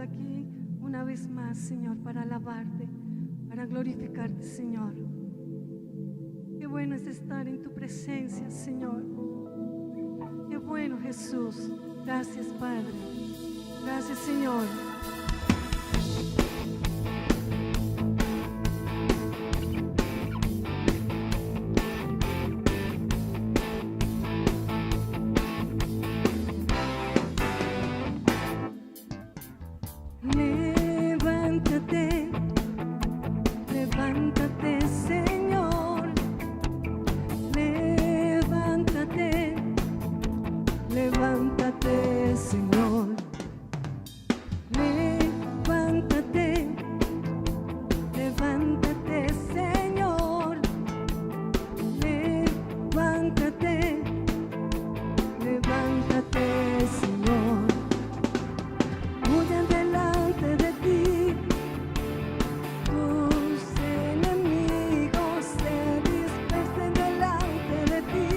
aquí una vez más, Señor, para alabarte, para glorificarte, Señor. Qué bueno es estar en tu presencia, Señor. Qué bueno, Jesús. Gracias, Padre. Gracias, Señor. Levántate, levántate, Señor. Levántate, levántate, Señor. Levántate, levántate, Señor. Levántate, levántate, Señor. Huyan delante de ti tus enemigos, se dispersen delante de ti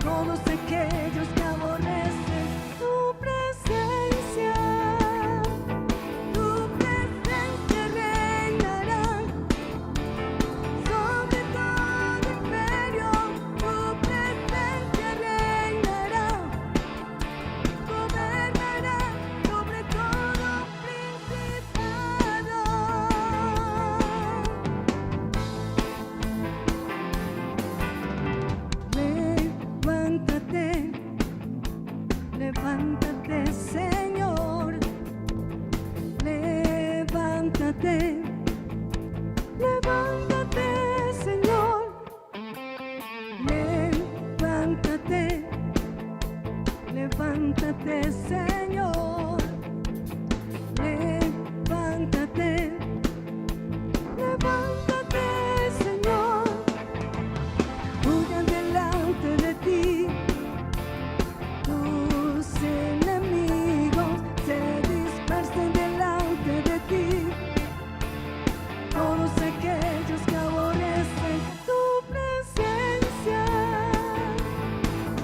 todos aquellos que aborrecen tu presencia. Tu presencia reinará sobre todo imperio. Tu presencia reinará, gobernará sobre todo principado. Levántate, levántate, Señor. Levántate, levántate, Señor. Levántate, levántate, Señor. Levántate, levántate, Señor. Huyan delante de ti tus enemigos, se dispersen delante de ti todos aquellos que aborrecen tu presencia.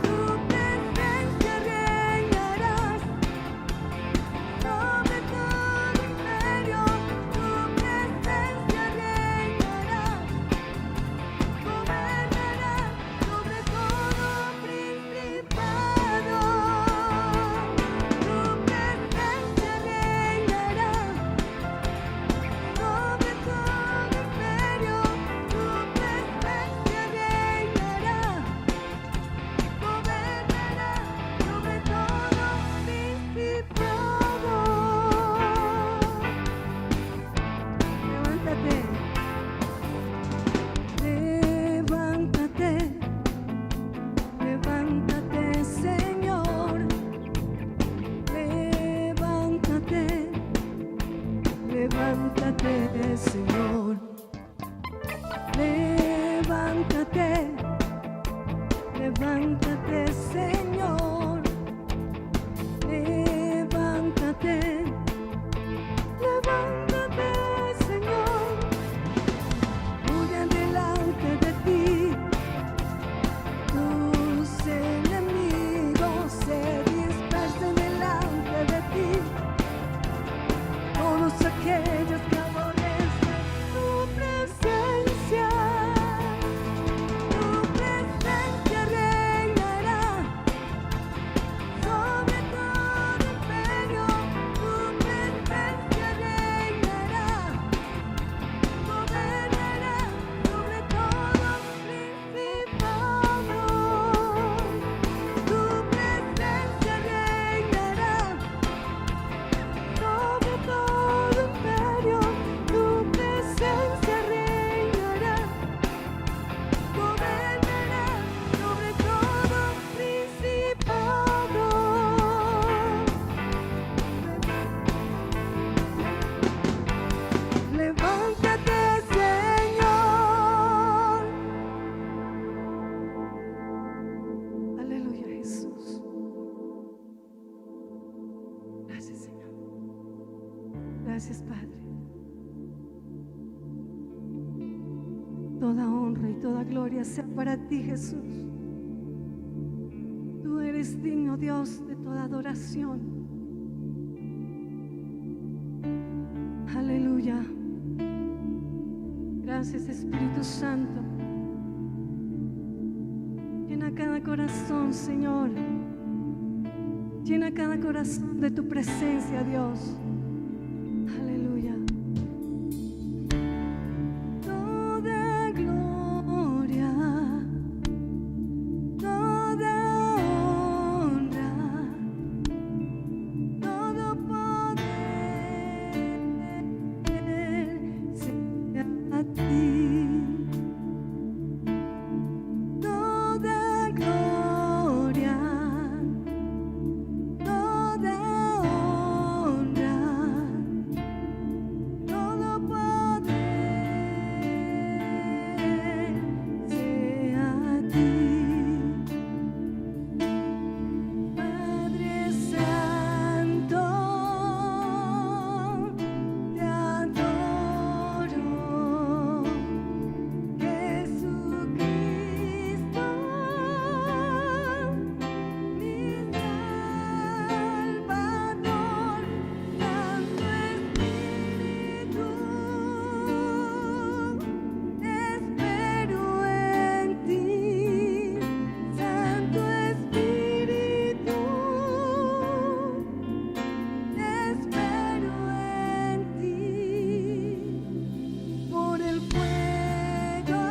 Tu presencia reinará sobre todo imperio. Tu presencia reinará, gobernará sobre todo principado. Tu presencia reinará sobre todo imperio. Tu presencia reinará, gobernará sobre todo principado. Levántate, levántate, levántate, Señor. Levántate, levántate, Señor. Levántate, levántate, Señor. Levántate, levántate, Señor. Huyan delante de ti tus enemigos, se dispersen delante de ti todos aquellos que aborrecen tu presencia. Tu presencia reinará sobre todo imperio. Tu presencia reinará, gobernará sobre todo principado. Tu presencia reinará sobre todo imperio. Tu presencia reinará, gobernará sobre todo principado. Levántate, Señor. Aleluya, Jesús. Gracias, Señor. Gracias, Padre. Toda honra y toda gloria sea para ti, Jesús. Tú eres digno, Dios, de toda adoración. Aleluya. Gracias, Espíritu Santo. Llena cada corazón, Señor. Llena cada corazón de tu presencia, Dios. Aleluya. Toda gloria, toda honra, todo poder sea a ti. Toda gloria, toda honra, todo poder sea a ti. Padre Santo, te adoro. Jesucristo, mi Salvador, Santo Espíritu, espero en ti, Santo Espíritu, espero en ti, por el fuego,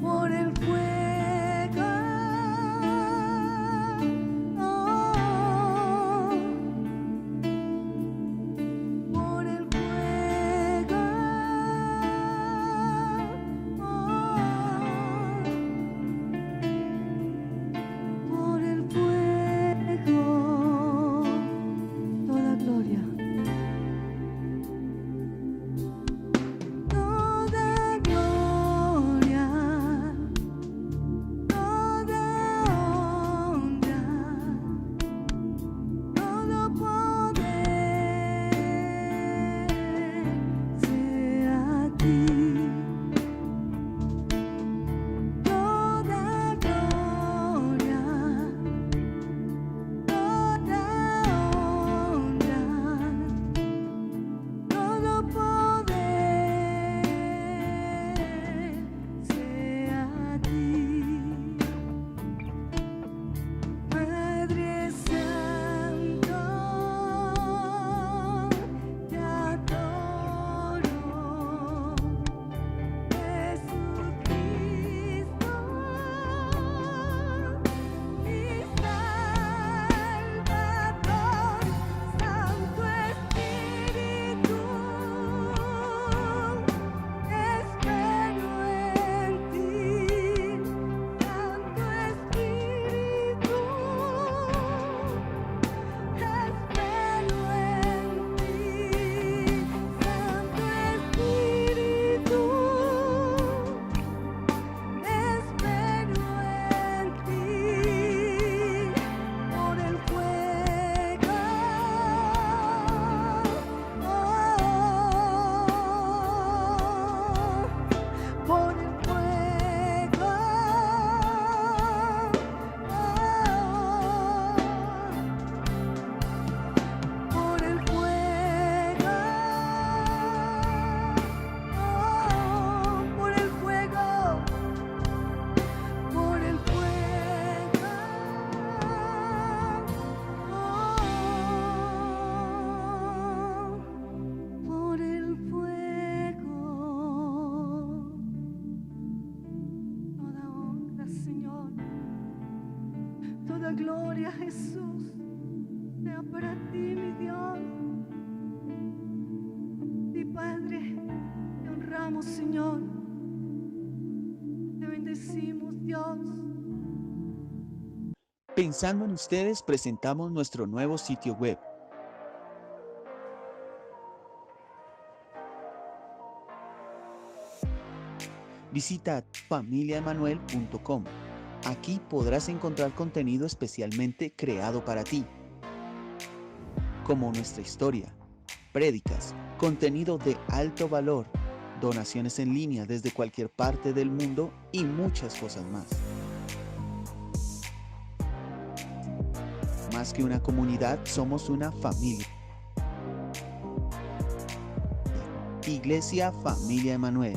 por el fuego, por el fuego, por el fuego, toda gloria, toda gloria, toda honra, todo poder sea a ti. Toda gloria, toda honra, todo poder sea a ti. Padre Santo, te adoro. Jesucristo, mi Salvador, Santo Espíritu, espero en ti, Santo Espíritu, espero en ti, Santo Espíritu, espero en ti, por el fuego, por el fuego, por el fuego, por el fuego, por el fuego, por el fuego. Toda honra, Señor, toda gloria, Jesús, sea para ti, mi Dios. Mi Padre, te honramos, Señor, te bendecimos, Dios. Pensando en ustedes, presentamos nuestro nuevo sitio web. Visita familiaemanuel.com. Aquí podrás encontrar contenido especialmente creado para ti, como nuestra historia, prédicas, contenido de alto valor, donaciones en línea desde cualquier parte del mundo y muchas cosas más. Más que una comunidad, somos una familia. Iglesia Familia Emanuel.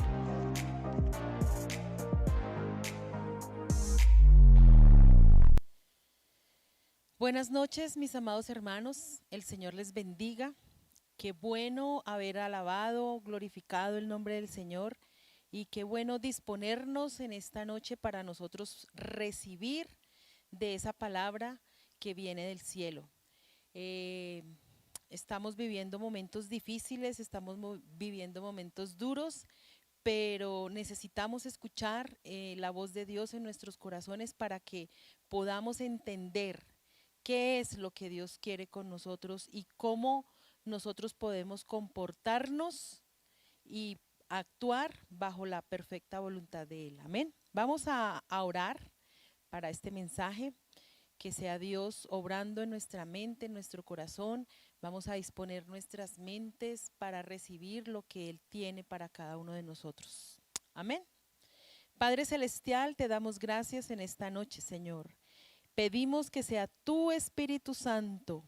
Buenas noches, mis amados hermanos. El Señor les bendiga. Qué bueno haber alabado, glorificado el nombre del Señor y qué bueno disponernos en esta noche para nosotros recibir de esa palabra que viene del cielo. Estamos viviendo momentos difíciles, estamos viviendo momentos duros, pero necesitamos escuchar la voz de Dios en nuestros corazones para que podamos entender qué es lo que Dios quiere con nosotros y cómo nosotros podemos comportarnos y actuar bajo la perfecta voluntad de Él. Amén. Vamos a orar para este mensaje, que sea Dios obrando en nuestra mente, en nuestro corazón. Vamos a disponer nuestras mentes para recibir lo que Él tiene para cada uno de nosotros. Amén. Padre Celestial, te damos gracias en esta noche, Señor. Pedimos que sea tu Espíritu Santo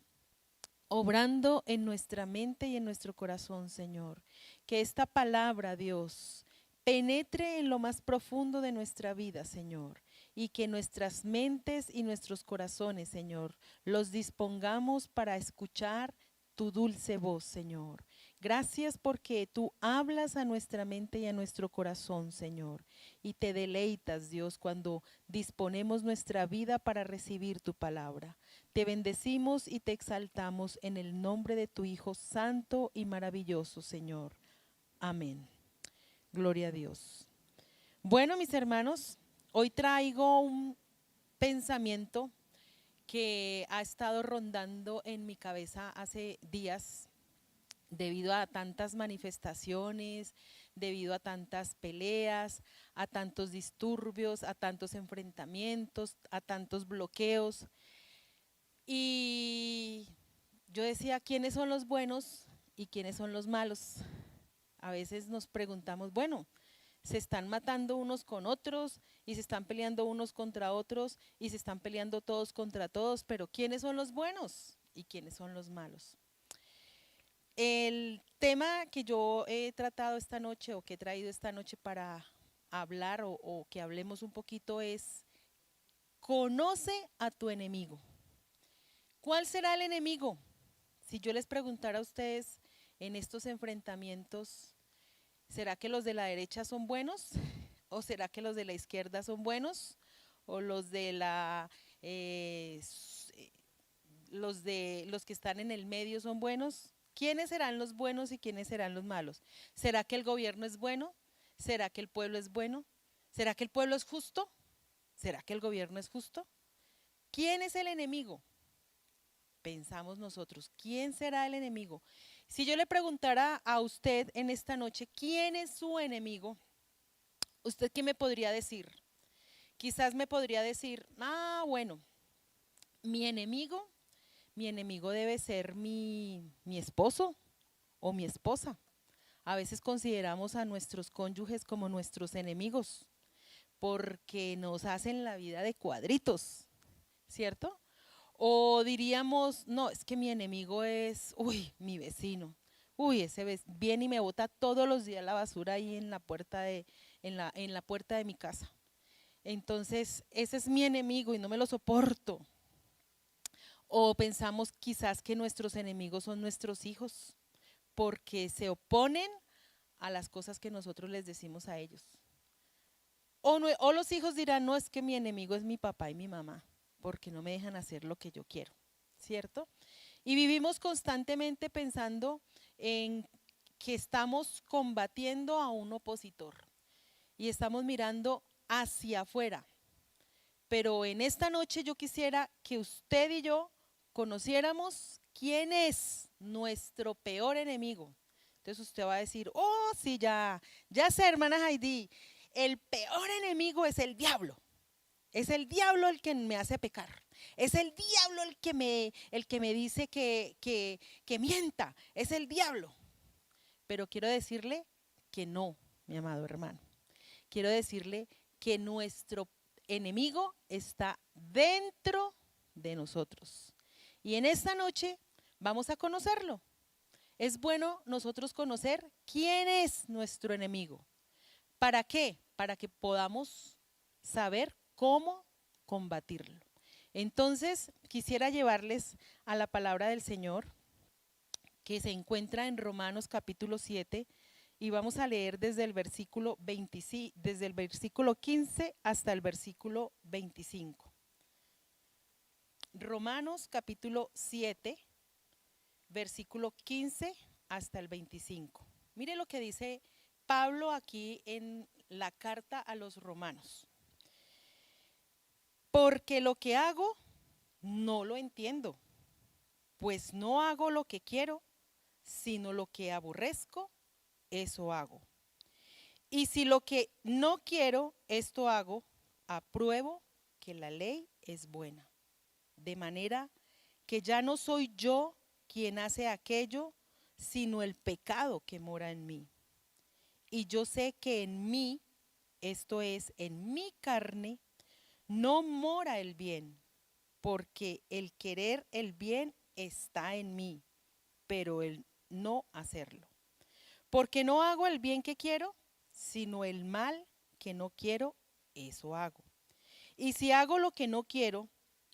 obrando en nuestra mente y en nuestro corazón, Señor. Que esta palabra, Dios, penetre en lo más profundo de nuestra vida, Señor. Y que nuestras mentes y nuestros corazones, Señor, los dispongamos para escuchar tu dulce voz, Señor. Gracias porque tú hablas a nuestra mente y a nuestro corazón, Señor. Y te deleitas, Dios, cuando disponemos nuestra vida para recibir tu palabra. Te bendecimos y te exaltamos en el nombre de tu Hijo santo y maravilloso, Señor. Amén. Gloria a Dios. Bueno, mis hermanos, hoy traigo un pensamiento que ha estado rondando en mi cabeza hace días debido a tantas manifestaciones, debido a tantas peleas, a tantos disturbios, a tantos enfrentamientos, a tantos bloqueos. Y yo decía, ¿quiénes son los buenos y quiénes son los malos? A veces nos preguntamos, bueno, se están matando unos con otros y se están peleando unos contra otros y se están peleando todos contra todos, pero ¿quiénes son los buenos y quiénes son los malos? El tema que yo he tratado esta noche o que he traído esta noche para hablar o que hablemos un poquito es, conoce a tu enemigo. ¿Cuál será el enemigo? Si yo les preguntara a ustedes en estos enfrentamientos, ¿será que los de la derecha son buenos? ¿O será que los de la izquierda son buenos? ¿O los de los que están en el medio son buenos? ¿Quiénes serán los buenos y quiénes serán los malos? ¿Será que el gobierno es bueno? ¿Será que el pueblo es bueno? ¿Será que el pueblo es justo? ¿Será que el gobierno es justo? ¿Quién es el enemigo? Pensamos nosotros, ¿quién será el enemigo? Si yo le preguntara a usted en esta noche, ¿quién es su enemigo? ¿Usted qué me podría decir? Quizás me podría decir, bueno, mi enemigo debe ser mi esposo o mi esposa. A veces consideramos a nuestros cónyuges como nuestros enemigos porque nos hacen la vida de cuadritos, ¿cierto? O diríamos, no, es que mi enemigo es, mi vecino. Ese viene y me bota todos los días la basura ahí en la puerta en la puerta de mi casa. Entonces, ese es mi enemigo y no me lo soporto. O pensamos quizás que nuestros enemigos son nuestros hijos, porque se oponen a las cosas que nosotros les decimos a ellos. O los hijos dirán, no, es que mi enemigo es mi papá y mi mamá, porque no me dejan hacer lo que yo quiero, ¿cierto? Y vivimos constantemente pensando en que estamos combatiendo a un opositor y estamos mirando hacia afuera. Pero en esta noche yo quisiera que usted y yo conociéramos quién es nuestro peor enemigo. Entonces usted va a decir, sí, ya sé, hermana Heidi, el peor enemigo es el diablo. Es el diablo el que me hace pecar. Es el diablo el que me dice que mienta. Es el diablo. Pero quiero decirle que no, mi amado hermano. Quiero decirle que nuestro enemigo está dentro de nosotros. Y en esta noche vamos a conocerlo. Es bueno nosotros conocer quién es nuestro enemigo. ¿Para qué? Para que podamos saber cómo combatirlo. Entonces, quisiera llevarles a la palabra del Señor, que se encuentra en Romanos capítulo 7, y vamos a leer desde el versículo 15 hasta el versículo 25. Romanos capítulo 7, versículo 15 hasta el 25. Mire lo que dice Pablo aquí en la carta a los romanos. Porque lo que hago no lo entiendo, pues no hago lo que quiero, sino lo que aborrezco, eso hago. Y si lo que no quiero, esto hago, apruebo que la ley es buena. De manera que ya no soy yo quien hace aquello, sino el pecado que mora en mí. Y yo sé que en mí, esto es, en mi carne, no mora el bien, porque el querer el bien está en mí, pero el no hacerlo. Porque no hago el bien que quiero, sino el mal que no quiero, eso hago. Y si hago lo que no quiero,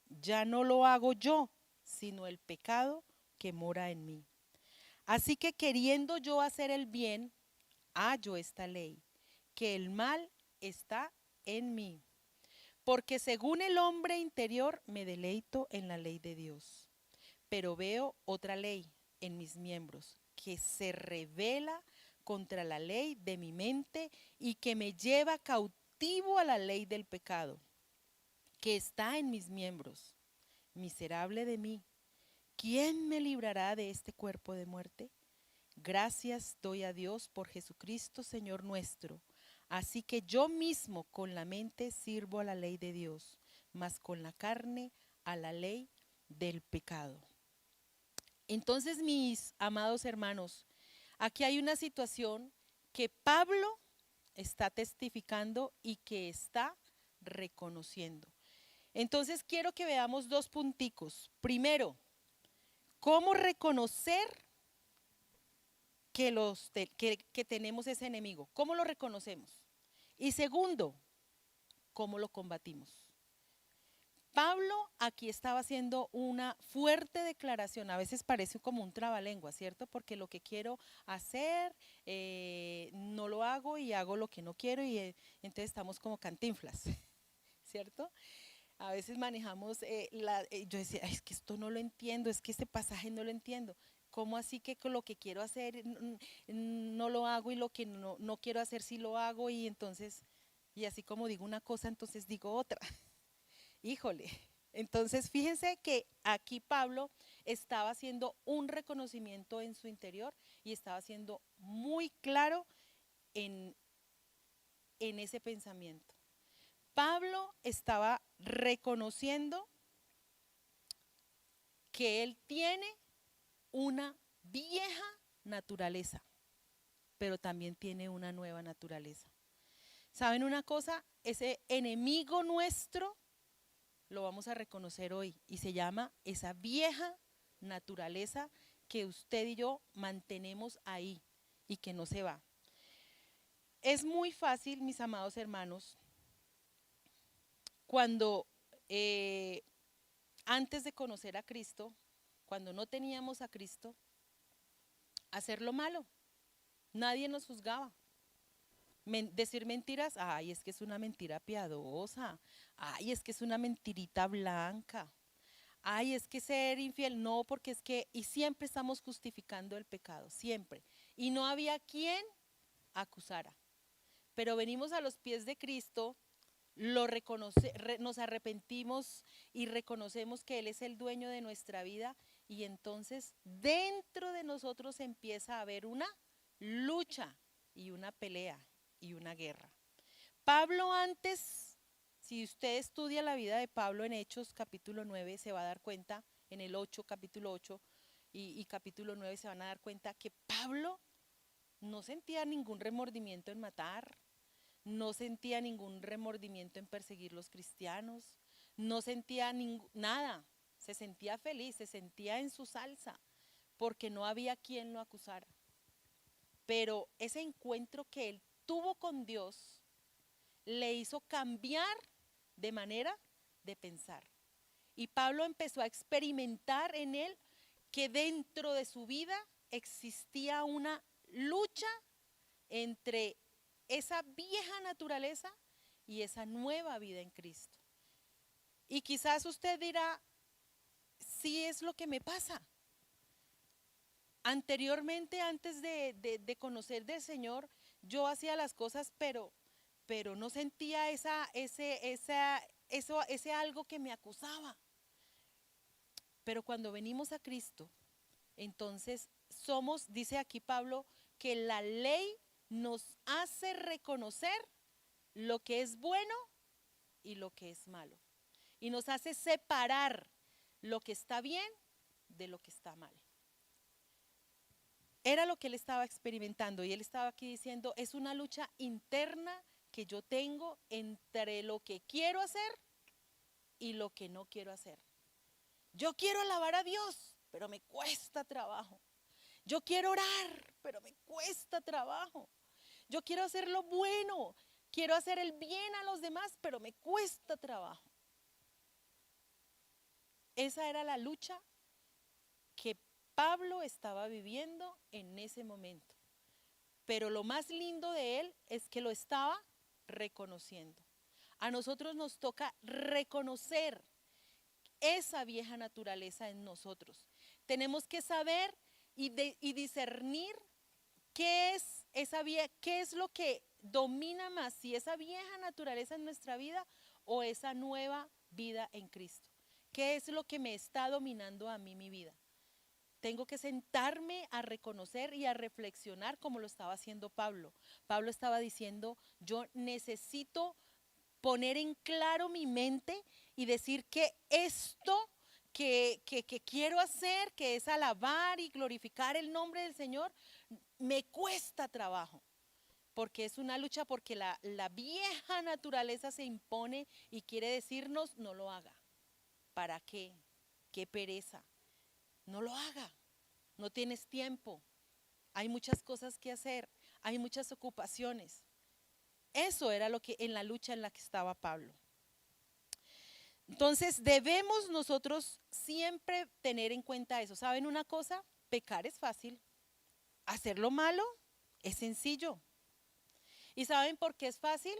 ya no lo hago yo, sino el pecado que mora en mí. Así que queriendo yo hacer el bien, hallo esta ley, que el mal está en mí. Porque según el hombre interior me deleito en la ley de Dios. Pero veo otra ley en mis miembros, que se revela contra la ley de mi mente y que me lleva cautivo a la ley del pecado, que está en mis miembros. Miserable de mí, ¿quién me librará de este cuerpo de muerte? Gracias doy a Dios por Jesucristo, Señor nuestro. Así que yo mismo con la mente sirvo a la ley de Dios, mas con la carne a la ley del pecado. Entonces, mis amados hermanos, aquí hay una situación que Pablo está testificando y que está reconociendo. Entonces, quiero que veamos dos punticos. Primero, cómo reconocer que tenemos ese enemigo. ¿Cómo lo reconocemos? Y segundo, ¿cómo lo combatimos? Pablo aquí estaba haciendo una fuerte declaración, a veces parece como un trabalengua, ¿cierto? Porque lo que quiero hacer no lo hago y hago lo que no quiero y entonces estamos como Cantinflas, ¿cierto? A veces manejamos, yo decía, "Ay, es que esto no lo entiendo, es que este pasaje no lo entiendo. ¿Cómo así que con lo que quiero hacer no lo hago y lo que no quiero hacer sí lo hago?" Y entonces, y así como digo una cosa, entonces digo otra. Híjole. Entonces, fíjense que aquí Pablo estaba haciendo un reconocimiento en su interior y estaba siendo muy claro en ese pensamiento. Pablo estaba reconociendo que él tiene una vieja naturaleza, pero también tiene una nueva naturaleza. ¿Saben una cosa? Ese enemigo nuestro lo vamos a reconocer hoy y se llama esa vieja naturaleza que usted y yo mantenemos ahí y que no se va. Es muy fácil, mis amados hermanos, cuando antes de conocer a Cristo, cuando no teníamos a Cristo, hacer lo malo. Nadie nos juzgaba. Decir mentiras, ay, es que es una mentira piadosa, ay, es que es una mentirita blanca, ay, es que ser infiel, no, porque es que, y siempre estamos justificando el pecado, siempre. Y no había quien acusara. Pero venimos a los pies de Cristo, nos arrepentimos y reconocemos que Él es el dueño de nuestra vida y entonces dentro de nosotros empieza a haber una lucha y una pelea y una guerra. Pablo antes, si usted estudia la vida de Pablo en Hechos capítulo 9, se va a dar cuenta, en el 8, capítulo 8 y capítulo 9 se van a dar cuenta que Pablo no sentía ningún remordimiento en matar, no sentía ningún remordimiento en perseguir los cristianos, no sentía nada. se sentía feliz, se sentía en su salsa, porque no había quien lo acusara. Pero ese encuentro que él tuvo con Dios le hizo cambiar de manera de pensar. Y Pablo empezó a experimentar en él que dentro de su vida existía una lucha entre esa vieja naturaleza y esa nueva vida en Cristo. Y quizás usted dirá, sí es lo que me pasa. Anteriormente, antes de conocer del Señor, yo hacía las cosas, pero no sentía ese algo que me acusaba. Pero cuando venimos a Cristo, entonces somos, dice aquí Pablo, que la ley nos hace reconocer lo que es bueno y lo que es malo. Y nos hace separar lo que está bien de lo que está mal. Era lo que él estaba experimentando y él estaba aquí diciendo, es una lucha interna que yo tengo entre lo que quiero hacer y lo que no quiero hacer. Yo quiero alabar a Dios, pero me cuesta trabajo. Yo quiero orar, pero me cuesta trabajo. Yo quiero hacer lo bueno, quiero hacer el bien a los demás, pero me cuesta trabajo. Esa era la lucha que Pablo estaba viviendo en ese momento. Pero lo más lindo de él es que lo estaba reconociendo. A nosotros nos toca reconocer esa vieja naturaleza en nosotros. Tenemos que saber y discernir qué es qué es lo que domina más, si esa vieja naturaleza en nuestra vida o esa nueva vida en Cristo. ¿Qué es lo que me está dominando a mí mi vida? Tengo que sentarme a reconocer y a reflexionar como lo estaba haciendo Pablo. Pablo estaba diciendo, yo necesito poner en claro mi mente y decir que esto que quiero hacer, que es alabar y glorificar el nombre del Señor, me cuesta trabajo. Porque es una lucha, porque la vieja naturaleza se impone y quiere decirnos, no lo haga. ¿Para qué? Qué pereza. No lo haga, no tienes tiempo, hay muchas cosas que hacer, hay muchas ocupaciones. Eso era lo que en la lucha en la que estaba Pablo. Entonces debemos nosotros siempre tener en cuenta eso. ¿Saben una cosa? Pecar es fácil, hacer lo malo es sencillo. ¿Y saben por qué es fácil?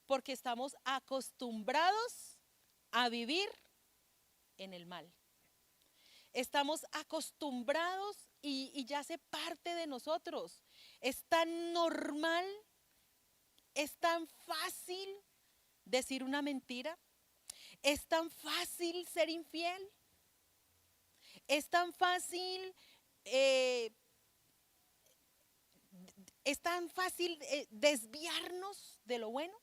Porque estamos acostumbrados a vivir en el mal. Estamos acostumbrados y ya hace parte de nosotros. Es tan normal, es tan fácil decir una mentira, es tan fácil ser infiel, es tan fácil, desviarnos de lo bueno.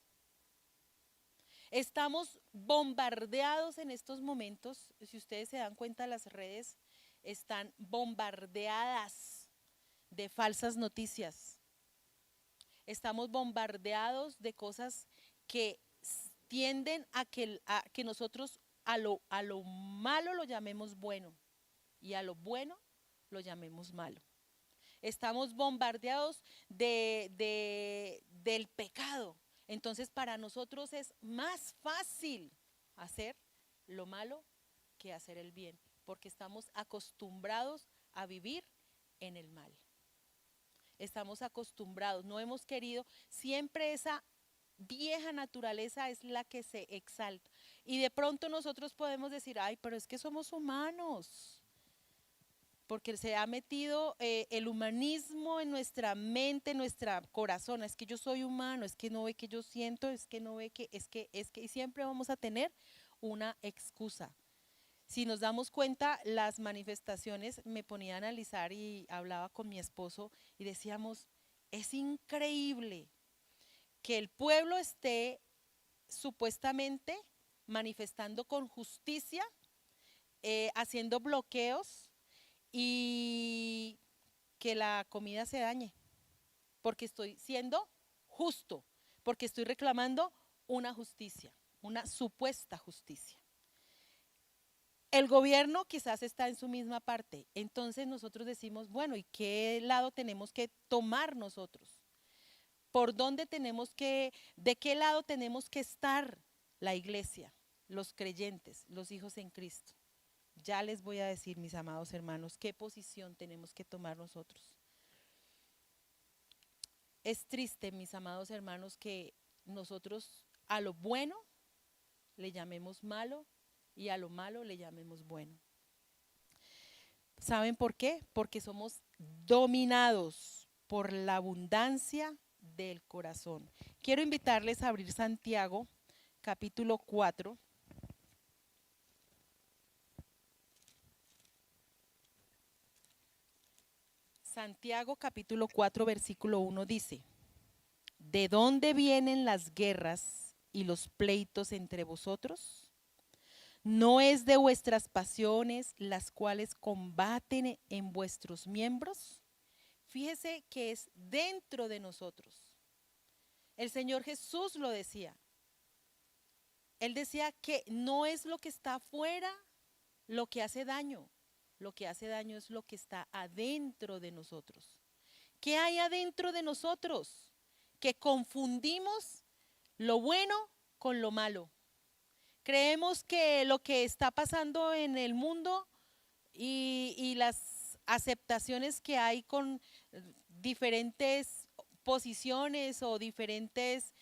Estamos bombardeados en estos momentos, si ustedes se dan cuenta, las redes están bombardeadas de falsas noticias. Estamos bombardeados de cosas que tienden a que nosotros a lo malo lo llamemos bueno y a lo bueno lo llamemos malo. Estamos bombardeados del pecado. Entonces para nosotros es más fácil hacer lo malo que hacer el bien, porque estamos acostumbrados a vivir en el mal. Estamos acostumbrados, no hemos querido, siempre esa vieja naturaleza es la que se exalta. Y de pronto nosotros podemos decir, ay, pero es que somos humanos. Porque se ha metido el humanismo en nuestra mente, en nuestro corazón. Es que yo soy humano, es que no ve que yo siento, es que no ve que, y siempre vamos a tener una excusa. Si nos damos cuenta, las manifestaciones, me ponía a analizar y hablaba con mi esposo y decíamos, es increíble que el pueblo esté supuestamente manifestando con justicia, haciendo bloqueos, y que la comida se dañe, porque estoy siendo justo, porque estoy reclamando una justicia, una supuesta justicia. El gobierno quizás está en su misma parte. Entonces nosotros decimos, bueno, ¿y qué lado tenemos que tomar nosotros? ¿Por dónde tenemos que, de qué lado tenemos que estar la iglesia, los creyentes, los hijos en Cristo? Ya les voy a decir, mis amados hermanos, qué posición tenemos que tomar nosotros. Es triste, mis amados hermanos, que nosotros a lo bueno le llamemos malo y a lo malo le llamemos bueno. ¿Saben por qué? Porque somos dominados por la abundancia del corazón. Quiero invitarles a abrir Santiago, capítulo 4. Santiago, capítulo 4, versículo 1 dice: ¿de dónde vienen las guerras y los pleitos entre vosotros? ¿No es de vuestras pasiones las cuales combaten en vuestros miembros? Fíjese que es dentro de nosotros. El Señor Jesús lo decía. Él decía que no es lo que está afuera lo que hace daño. Lo que hace daño es lo que está adentro de nosotros. ¿Qué hay adentro de nosotros? Que confundimos lo bueno con lo malo. Creemos que lo que está pasando en el mundo y las aceptaciones que hay con diferentes posiciones o diferentes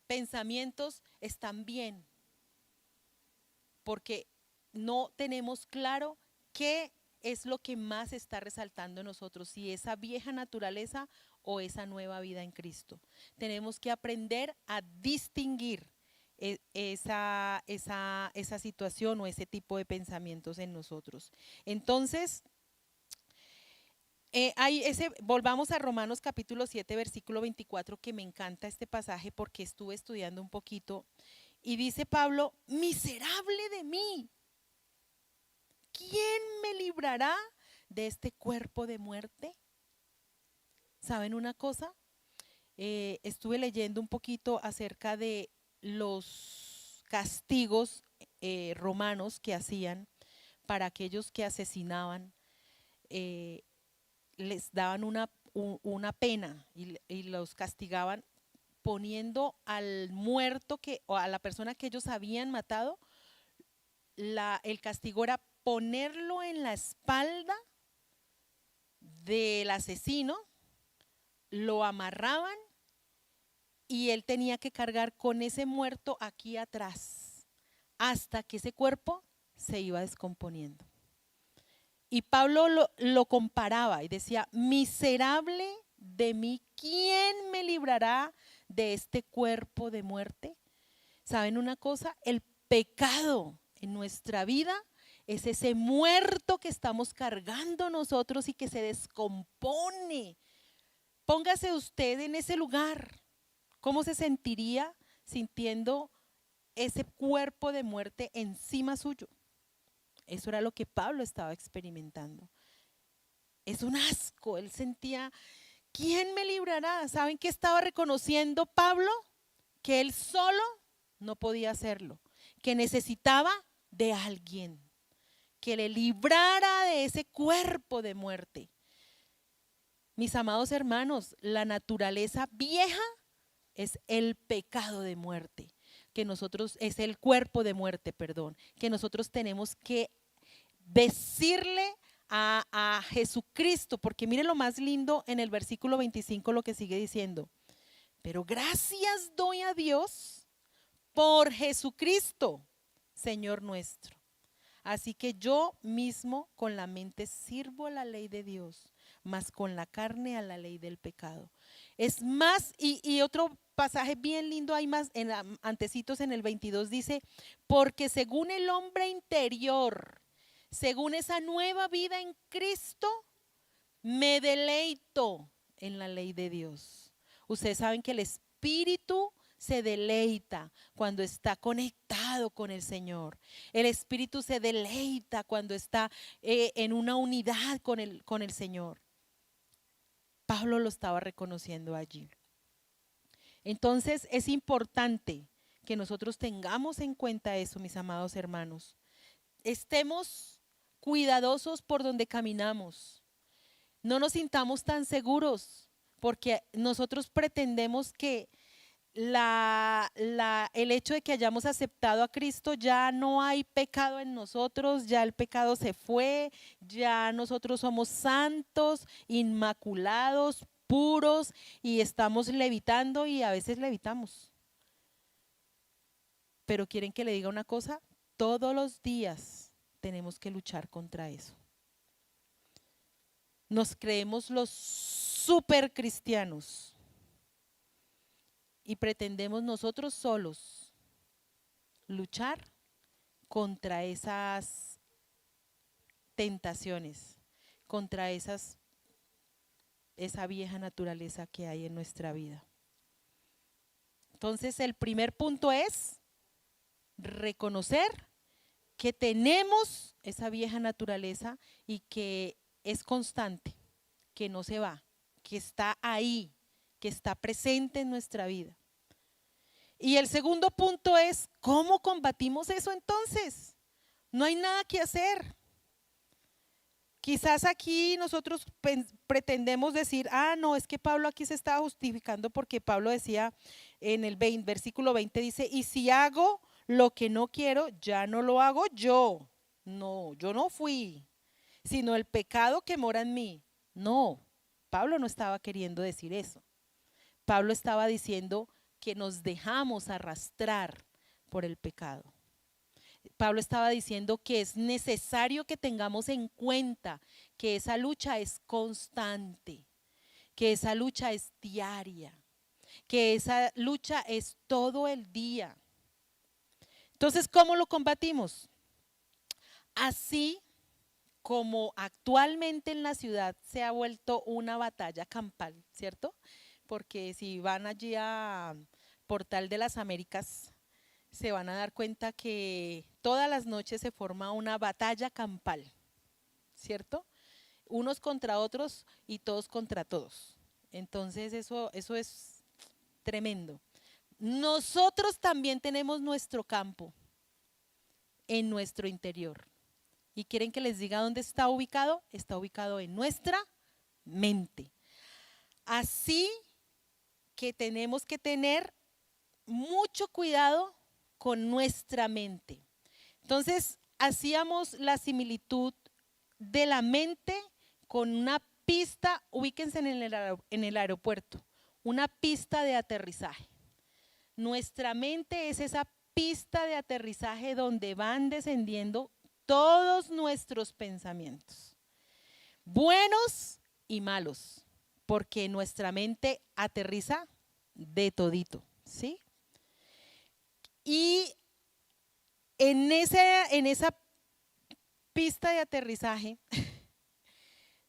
pensamientos están bien, porque no tenemos claro qué es lo que más está resaltando en nosotros, si esa vieja naturaleza o esa nueva vida en Cristo. Tenemos que aprender a distinguir esa situación o ese tipo de pensamientos en nosotros. Entonces, volvamos a Romanos capítulo 7, versículo 24, que me encanta este pasaje porque estuve estudiando un poquito. Y dice Pablo: miserable de mí, ¿quién me librará de este cuerpo de muerte? ¿Saben una cosa? Estuve leyendo un poquito acerca de los castigos romanos que hacían para aquellos que asesinaban. Les daban una pena y los castigaban poniendo al muerto o a la persona que ellos habían matado. El castigo era ponerlo en la espalda del asesino, lo amarraban y él tenía que cargar con ese muerto aquí atrás hasta que ese cuerpo se iba descomponiendo. Y Pablo lo comparaba y decía: miserable de mí, ¿quién me librará de este cuerpo de muerte? ¿Saben una cosa? El pecado en nuestra vida es ese muerto que estamos cargando nosotros y que se descompone. Póngase usted en ese lugar. ¿Cómo se sentiría sintiendo ese cuerpo de muerte encima suyo? Eso era lo que Pablo estaba experimentando. Es un asco. Él sentía: ¿quién me librará? ¿Saben qué estaba reconociendo Pablo? Que él solo no podía hacerlo, que necesitaba de alguien que le librara de ese cuerpo de muerte. Mis amados hermanos, la naturaleza vieja es el pecado de muerte, que nosotros, es el cuerpo de muerte, perdón, que nosotros tenemos que decirle a Jesucristo, porque mire lo más lindo en el versículo 25, lo que sigue diciendo: pero gracias doy a Dios por Jesucristo, Señor nuestro. Así que yo mismo con la mente sirvo a la ley de Dios, mas con la carne a la ley del pecado. Es más, y otro pasaje bien lindo hay más, antecitos en el 22 dice: porque según el hombre interior, según esa nueva vida en Cristo, me deleito en la ley de Dios. Ustedes saben que el Espíritu se deleita cuando está conectado con el Señor. El Espíritu se deleita cuando está en una unidad con el Señor. Pablo lo estaba reconociendo allí. Entonces es importante que nosotros tengamos en cuenta eso, mis amados hermanos. estemos cuidadosos por donde caminamos. No nos sintamos tan seguros porque nosotros pretendemos que el hecho de que hayamos aceptado a Cristo, ya no hay pecado en nosotros, ya el pecado se fue, ya nosotros somos santos, inmaculados, puros y estamos levitando y a veces levitamos. Pero quieren que le diga una cosa, todos los días tenemos que luchar contra eso. Nos creemos los super cristianos y pretendemos nosotros solos luchar contra esas tentaciones, contra esa vieja naturaleza que hay en nuestra vida. Entonces, el primer punto es reconocer que tenemos esa vieja naturaleza y que es constante, que no se va, que está ahí, que está presente en nuestra vida. Y el segundo punto es, ¿cómo combatimos eso entonces? No hay nada que hacer. Quizás aquí nosotros pretendemos decir, no, es que Pablo aquí se estaba justificando porque Pablo decía en el versículo 20, dice, y si hago lo que no quiero, ya no lo hago yo. No, yo no fui, sino el pecado que mora en mí. No, Pablo no estaba queriendo decir eso. Pablo estaba diciendo que nos dejamos arrastrar por el pecado. Pablo estaba diciendo que es necesario que tengamos en cuenta que esa lucha es constante, que esa lucha es diaria, que esa lucha es todo el día. Entonces, ¿cómo lo combatimos? Así como actualmente en la ciudad se ha vuelto una batalla campal, ¿cierto? Porque si van allí a Portal de las Américas, se van a dar cuenta que todas las noches se forma una batalla campal, ¿cierto? Unos contra otros y todos contra todos. Entonces eso es tremendo. Nosotros también tenemos nuestro campo en nuestro interior. ¿Y quieren que les diga dónde está ubicado? Está ubicado en nuestra mente. Así que tenemos que tener mucho cuidado con nuestra mente. Entonces, hacíamos la similitud de la mente con una pista, ubíquense en el aeropuerto, una pista de aterrizaje. Nuestra mente es esa pista de aterrizaje donde van descendiendo todos nuestros pensamientos, buenos y malos, porque nuestra mente aterriza de todito, ¿sí? Y en esa pista de aterrizaje,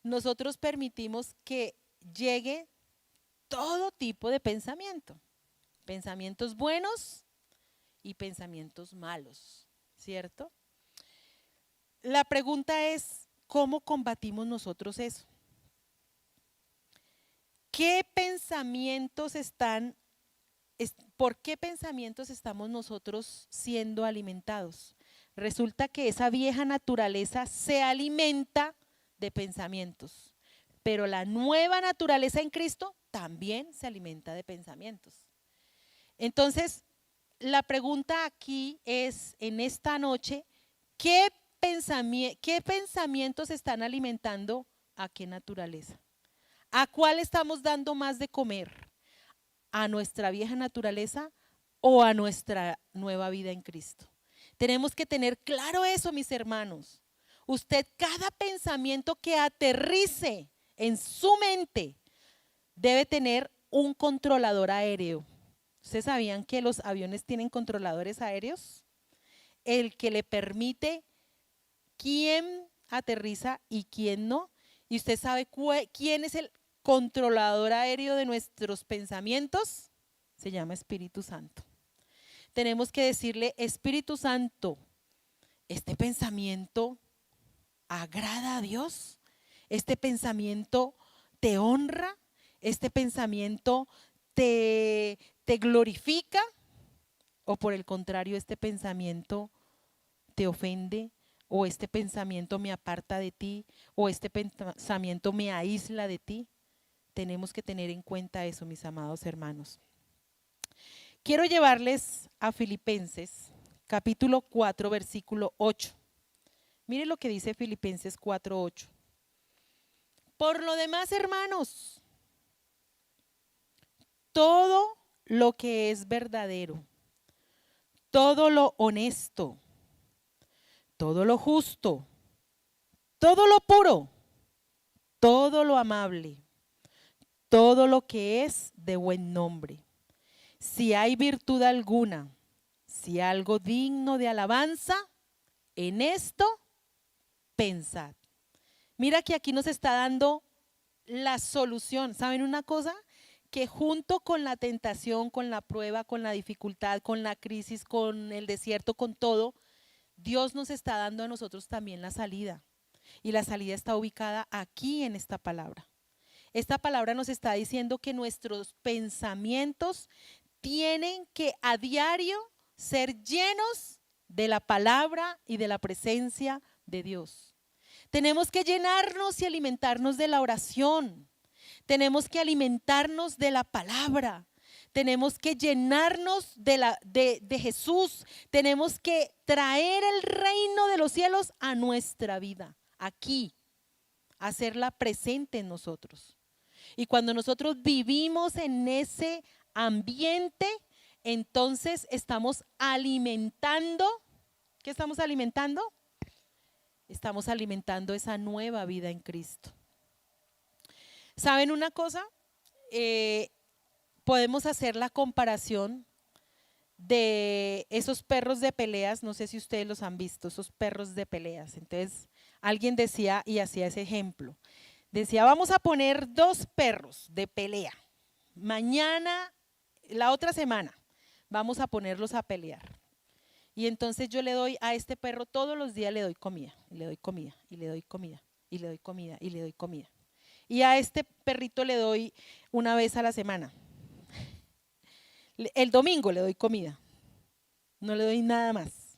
nosotros permitimos que llegue todo tipo de pensamiento, pensamientos buenos y pensamientos malos, ¿cierto? La pregunta es, ¿cómo combatimos nosotros eso? ¿Por qué pensamientos estamos nosotros siendo alimentados? Resulta que esa vieja naturaleza se alimenta de pensamientos, pero la nueva naturaleza en Cristo también se alimenta de pensamientos. Entonces, la pregunta aquí es, en esta noche, ¿qué pensamientos están alimentando a qué naturaleza? ¿A cuál estamos dando más de comer? ¿A nuestra vieja naturaleza o a nuestra nueva vida en Cristo? Tenemos que tener claro eso, mis hermanos. Usted, cada pensamiento que aterrice en su mente debe tener un controlador aéreo. ¿Ustedes sabían que los aviones tienen controladores aéreos? El que le permite quién aterriza y quién no. ¿Y usted sabe quién es el controlador aéreo de nuestros pensamientos? Se llama Espíritu Santo. Tenemos que decirle, Espíritu Santo, ¿este pensamiento agrada a Dios? ¿Este pensamiento te honra? ¿Este pensamiento te glorifica? ¿O por el contrario, este pensamiento te ofende, o este pensamiento me aparta de ti, o este pensamiento me aísla de ti. Tenemos que tener en cuenta eso, mis amados hermanos. Quiero llevarles a Filipenses, capítulo 4, versículo 8. Mire lo que dice Filipenses 4, 8. Por lo demás, hermanos, todo lo que es verdadero, todo lo honesto, todo lo justo, todo lo puro, todo lo amable, todo lo que es de buen nombre. Si hay virtud alguna, si algo digno de alabanza, en esto pensad. Mira que aquí nos está dando la solución. ¿Saben una cosa? Que junto con la tentación, con la prueba, con la dificultad, con la crisis, con el desierto, con todo, Dios nos está dando a nosotros también la salida. Y la salida está ubicada aquí en esta palabra. Esta palabra nos está diciendo que nuestros pensamientos tienen que a diario ser llenos de la palabra y de la presencia de Dios. Tenemos que llenarnos y alimentarnos de la oración. Tenemos que alimentarnos de la palabra. Tenemos que llenarnos de Jesús. Tenemos que traer el reino de los cielos a nuestra vida, aquí, hacerla presente en nosotros. Y cuando nosotros vivimos en ese ambiente, entonces estamos alimentando. ¿Qué estamos alimentando? Estamos alimentando esa nueva vida en Cristo. ¿Saben una cosa? Podemos hacer la comparación de esos perros de peleas, no sé si ustedes los han visto, esos perros de peleas. Entonces, alguien decía y hacía ese ejemplo. Decía, vamos a poner 2 perros de pelea. Mañana, la otra semana, vamos a ponerlos a pelear. Y entonces yo le doy a este perro todos los días, le doy comida, y le doy comida, y le doy comida, y le doy comida, y le doy comida. Y a este perrito le doy una vez a la semana. El domingo le doy comida, no le doy nada más.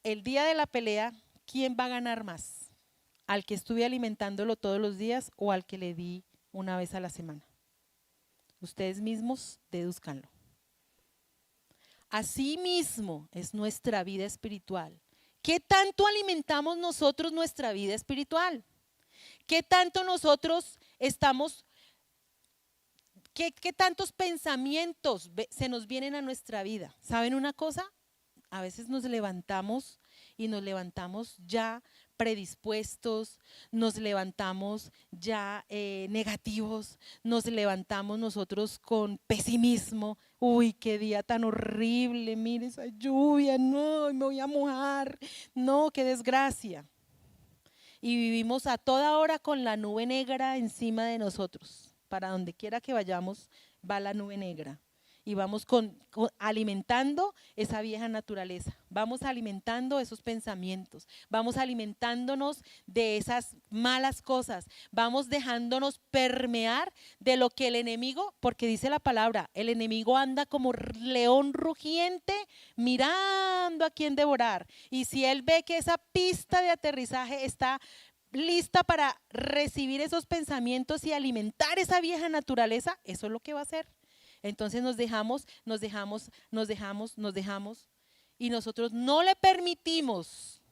El día de la pelea, ¿quién va a ganar más? ¿Al que estuve alimentándolo todos los días o al que le di una vez a la semana? Ustedes mismos dedúzcanlo. Así mismo es nuestra vida espiritual. ¿Qué tanto alimentamos nosotros nuestra vida espiritual? ¿Qué tanto nosotros estamos, qué tantos pensamientos se nos vienen a nuestra vida? ¿Saben una cosa? A veces nos levantamos y nos levantamos ya predispuestos, nos levantamos ya negativos, nos levantamos nosotros con pesimismo. Uy, qué día tan horrible, mire esa lluvia, no, me voy a mojar, no, qué desgracia. Y vivimos a toda hora con la nube negra encima de nosotros. Para donde quiera que vayamos, va la nube negra. Y vamos alimentando esa vieja naturaleza, vamos alimentando esos pensamientos, vamos alimentándonos de esas malas cosas, vamos dejándonos permear de lo que el enemigo, porque dice la palabra, el enemigo anda como león rugiente mirando a quién devorar. Y si él ve que esa pista de aterrizaje está lista para recibir esos pensamientos y alimentar esa vieja naturaleza, eso es lo que va a hacer. Entonces nos dejamos y nosotros no le permitimos,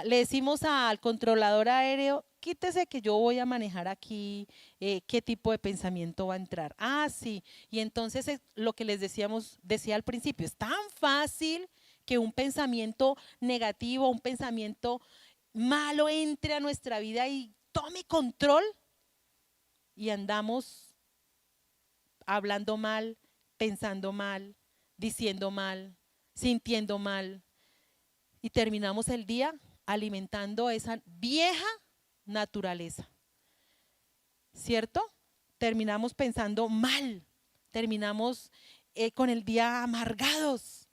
le decimos al controlador aéreo, quítese que yo voy a manejar aquí, qué tipo de pensamiento va a entrar. Ah, sí, y entonces lo que les decía al principio, es tan fácil que un pensamiento negativo, un pensamiento malo entre a nuestra vida y tome control y andamos hablando mal, pensando mal, diciendo mal, sintiendo mal. Y terminamos el día alimentando esa vieja naturaleza. ¿Cierto? Terminamos pensando mal, terminamos con el día amargados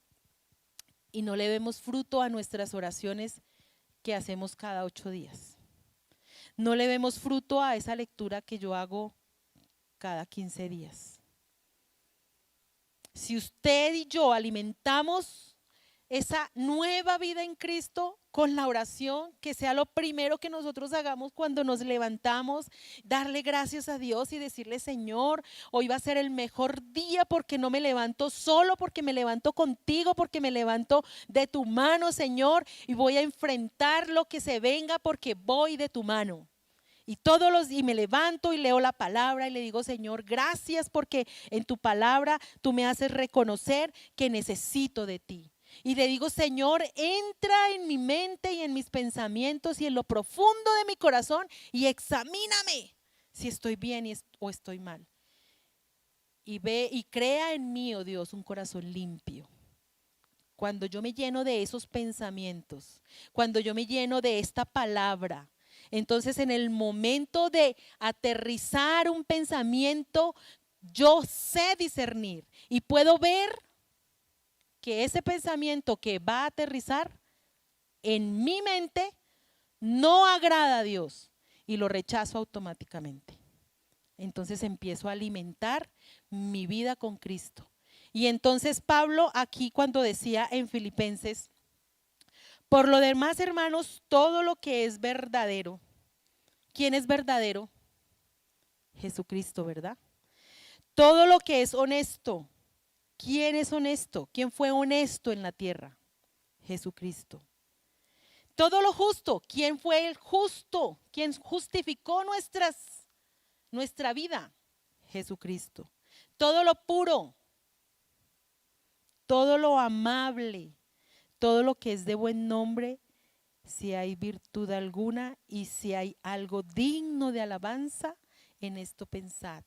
y no le vemos fruto a nuestras oraciones que hacemos cada 8 días. No le vemos fruto a esa lectura que yo hago cada 15 días. Si usted y yo alimentamos esa nueva vida en Cristo con la oración, que sea lo primero que nosotros hagamos cuando nos levantamos, darle gracias a Dios y decirle: Señor, hoy va a ser el mejor día porque no me levanto solo, porque me levanto contigo, porque me levanto de tu mano, Señor, y voy a enfrentar lo que se venga porque voy de tu mano. Y me levanto y leo la palabra y le digo: Señor, gracias porque en tu palabra tú me haces reconocer que necesito de ti. Y le digo: Señor, entra en mi mente y en mis pensamientos y en lo profundo de mi corazón y examíname si estoy bien o estoy mal. Y ve y crea en mí, oh Dios, un corazón limpio. Cuando yo me lleno de esos pensamientos, cuando yo me lleno de esta palabra, entonces en el momento de aterrizar un pensamiento, yo sé discernir y puedo ver que ese pensamiento que va a aterrizar en mi mente no agrada a Dios y lo rechazo automáticamente. Entonces empiezo a alimentar mi vida con Cristo. Y entonces Pablo aquí, cuando decía en Filipenses: por lo demás, hermanos, todo lo que es verdadero. ¿Quién es verdadero? Jesucristo, ¿verdad? Todo lo que es honesto. ¿Quién es honesto? ¿Quién fue honesto en la tierra? Jesucristo. Todo lo justo. ¿Quién fue el justo? ¿Quién justificó nuestra vida? Jesucristo. Todo lo puro. Todo lo amable. Todo lo que es de buen nombre. Si hay virtud alguna y si hay algo digno de alabanza, en esto pensad.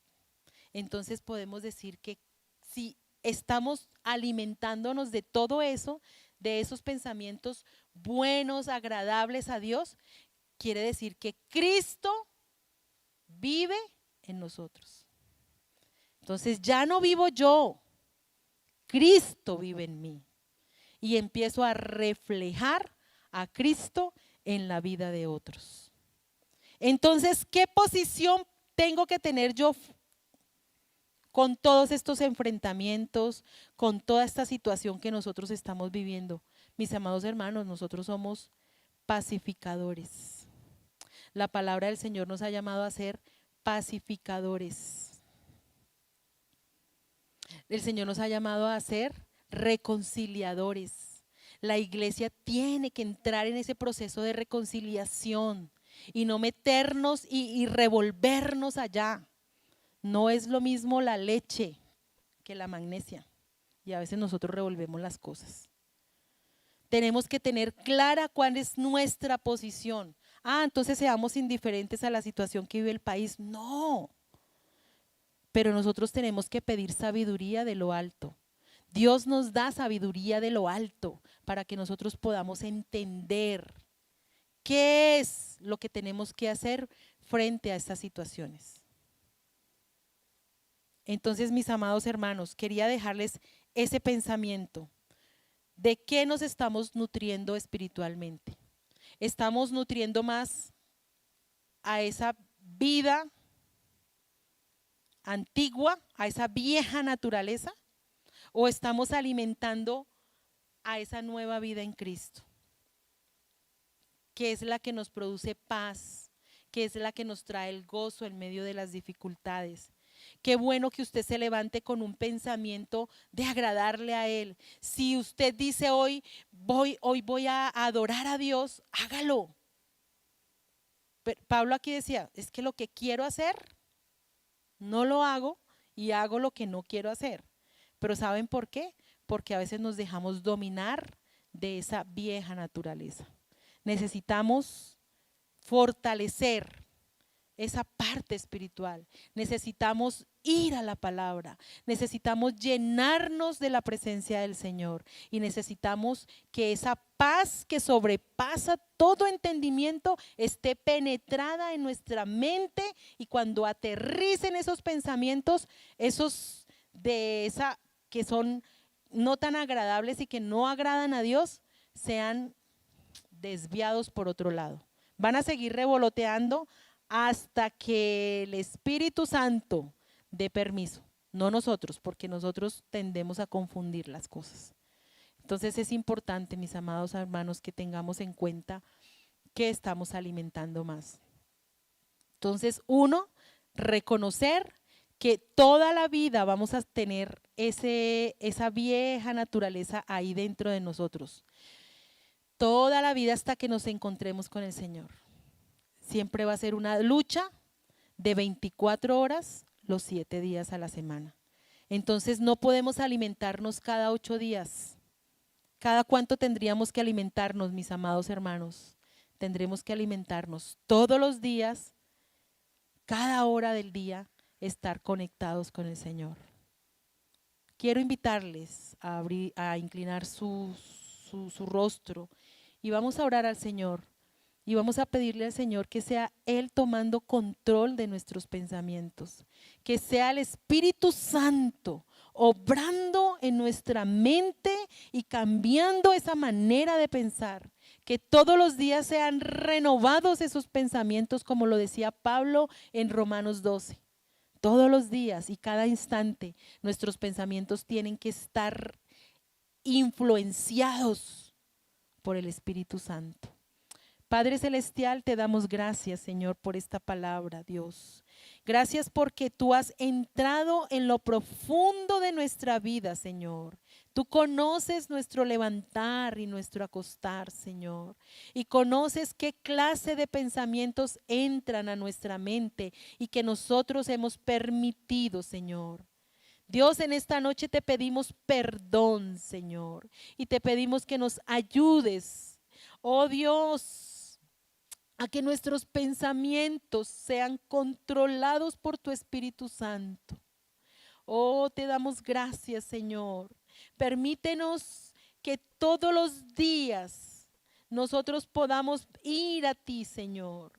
Entonces podemos decir que si estamos alimentándonos de todo eso, de esos pensamientos buenos, agradables a Dios, quiere decir que Cristo vive en nosotros. Entonces ya no vivo yo, Cristo vive en mí. Y empiezo a reflejar a Cristo en la vida de otros. Entonces, ¿qué posición tengo que tener yo con todos estos enfrentamientos, con toda esta situación que nosotros estamos viviendo? Mis amados hermanos, nosotros somos pacificadores. La palabra del Señor nos ha llamado a ser pacificadores. El Señor nos ha llamado a ser reconciliadores. La iglesia tiene que entrar en ese proceso de reconciliación y no meternos y revolvernos allá. No es lo mismo la leche que la magnesia y a veces nosotros revolvemos las cosas. Tenemos que tener clara cuál es nuestra posición. Entonces seamos indiferentes a la situación que vive el país. No, pero nosotros tenemos que pedir sabiduría de lo alto. Dios nos da sabiduría de lo alto para que nosotros podamos entender qué es lo que tenemos que hacer frente a estas situaciones. Entonces, mis amados hermanos, quería dejarles ese pensamiento. ¿De qué nos estamos nutriendo espiritualmente? ¿Estamos nutriendo más a esa vida antigua, a esa vieja naturaleza? ¿O estamos alimentando a esa nueva vida en Cristo? Que es la que nos produce paz, que es la que nos trae el gozo en medio de las dificultades. Qué bueno que usted se levante con un pensamiento de agradarle a Él. Si usted dice hoy voy a adorar a Dios, hágalo. Pero Pablo aquí decía, es que lo que quiero hacer, no lo hago y hago lo que no quiero hacer. Pero ¿saben por qué? Porque a veces nos dejamos dominar de esa vieja naturaleza. Necesitamos fortalecer esa parte espiritual. Necesitamos ir a la palabra. Necesitamos llenarnos de la presencia del Señor. Y necesitamos que esa paz que sobrepasa todo entendimiento esté penetrada en nuestra mente. Y cuando aterricen esos pensamientos, esos de esa que son no tan agradables y que no agradan a Dios, sean desviados por otro lado. Van a seguir revoloteando hasta que el Espíritu Santo dé permiso, no nosotros, porque nosotros tendemos a confundir las cosas. Entonces es importante, mis amados hermanos, que tengamos en cuenta que estamos alimentando más. Entonces, uno, reconocer que toda la vida vamos a tener esa vieja naturaleza ahí dentro de nosotros. Toda la vida hasta que nos encontremos con el Señor. Siempre va a ser una lucha de 24 horas, los 7 días a la semana. Entonces no podemos alimentarnos cada 8 días. ¿Cada cuánto tendríamos que alimentarnos, mis amados hermanos? Tendremos que alimentarnos todos los días, cada hora del día, estar conectados con el Señor. Quiero invitarles a inclinar su rostro y vamos a orar al Señor y vamos a pedirle al Señor que sea Él tomando control de nuestros pensamientos, que sea el Espíritu Santo obrando en nuestra mente y cambiando esa manera de pensar, que todos los días sean renovados esos pensamientos, como lo decía Pablo en Romanos 12. Todos los días y cada instante nuestros pensamientos tienen que estar influenciados por el Espíritu Santo. Padre Celestial, te damos gracias, Señor, por esta palabra, Dios. Gracias porque tú has entrado en lo profundo de nuestra vida, Señor. Tú conoces nuestro levantar y nuestro acostar, Señor. Y conoces qué clase de pensamientos entran a nuestra mente y que nosotros hemos permitido, Señor. Dios, en esta noche te pedimos perdón, Señor. Y te pedimos que nos ayudes, oh Dios, a que nuestros pensamientos sean controlados por tu Espíritu Santo. Oh, te damos gracias, Señor. Permítenos que todos los días nosotros podamos ir a ti, Señor.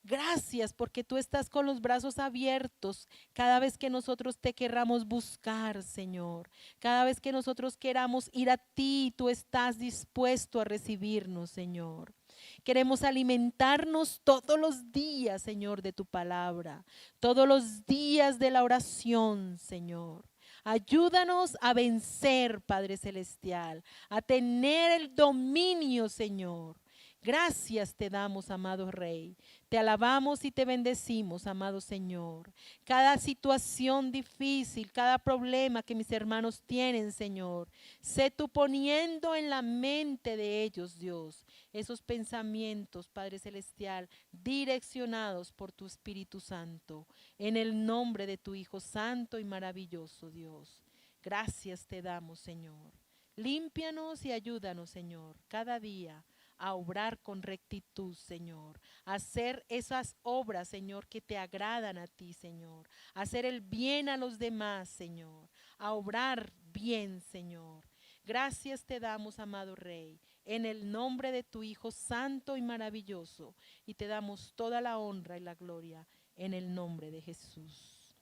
Gracias porque tú estás con los brazos abiertos cada vez que nosotros te querramos buscar, Señor. Cada vez que nosotros queramos ir a ti, tú estás dispuesto a recibirnos, Señor. Queremos alimentarnos todos los días, Señor, de tu palabra. Todos los días de la oración, Señor. Ayúdanos a vencer, Padre Celestial, a tener el dominio, Señor. Gracias te damos, amado Rey. Te alabamos y te bendecimos, amado Señor. Cada situación difícil, cada problema que mis hermanos tienen, Señor, sé tú poniendo en la mente de ellos, Dios, esos pensamientos, Padre Celestial, direccionados por tu Espíritu Santo, en el nombre de tu Hijo Santo y maravilloso, Dios. Gracias te damos, Señor. Límpianos y ayúdanos, Señor, cada día a obrar con rectitud, Señor, a hacer esas obras, Señor, que te agradan a ti, Señor, a hacer el bien a los demás, Señor, a obrar bien, Señor. Gracias te damos, amado Rey, en el nombre de tu Hijo Santo y maravilloso, y te damos toda la honra y la gloria en el nombre de Jesús.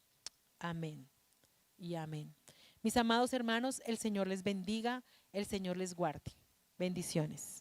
Amén y amén. Mis amados hermanos, el Señor les bendiga, el Señor les guarde. Bendiciones.